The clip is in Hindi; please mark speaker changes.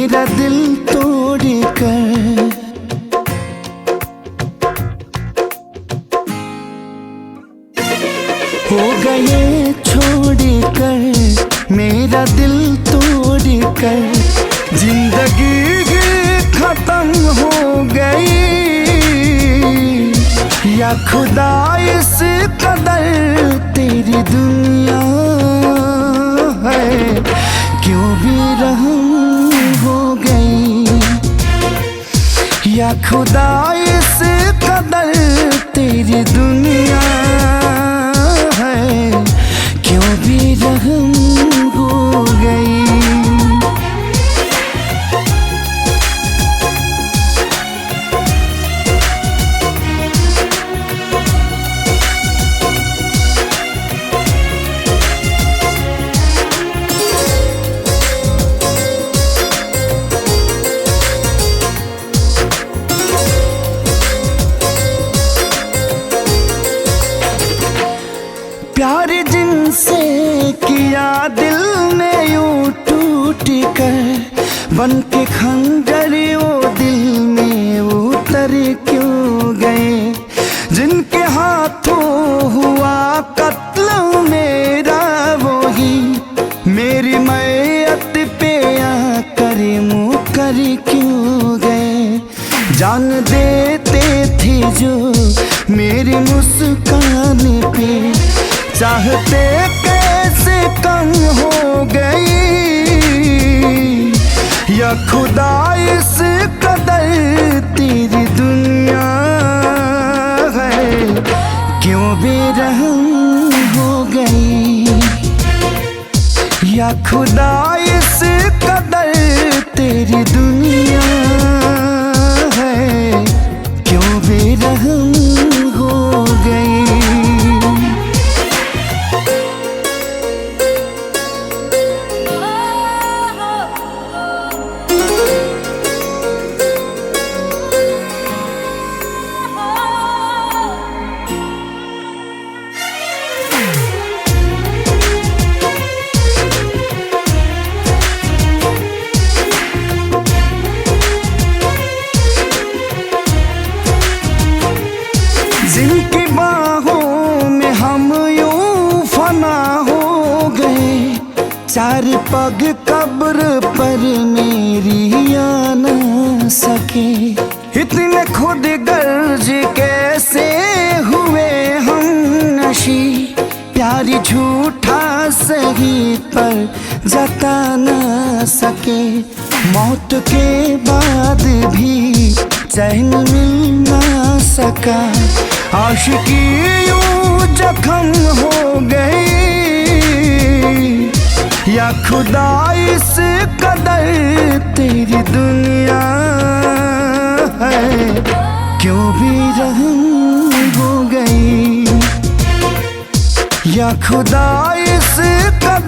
Speaker 1: मेरा दिल तोड़ कर। हो गए छोड़ कर मेरा दिल तोड़ कर, जिंदगी खत्म हो गई। या खुदा इस कदर तेरी दुनिया है, क्यों भी रहम हो गई। या खुदा इस कदर तेरी दुनिया है, क्यों भी रहम हो गई। प्यार जिनसे किया दिल ने यूं टूट कर, बन के खंजर वो दिल में उतर क्यों गए। जिनके हाथों हुआ कत्ल मेरा, वो ही मेरी मैयत पे आकर मुकर क्यों गए। जान देते थे जो मेरी मुस्कान पे, चाहते कैसे कम हो गई। या खुदा इस कदर तेरी दुनिया है, क्यों बेरहम हो गई। या खुदा इस कदर तेरी दुनिया है, क्यों बेरहम हो गई। जिनकी बाहों में हम यूं फना हो गए, चार पग कब्र पर मेरी आ न सके। इतने खुद गर्ज कैसे हुए हम नशी, प्यार झूठा सही पर जता न सके। मौत के बाद भी चैन मिल न सका, आशिकी यूं जख्म हो गई। या खुदा इस कदर तेरी दुनिया है, क्यों भी रहम हो गई। या खुदा इस कदर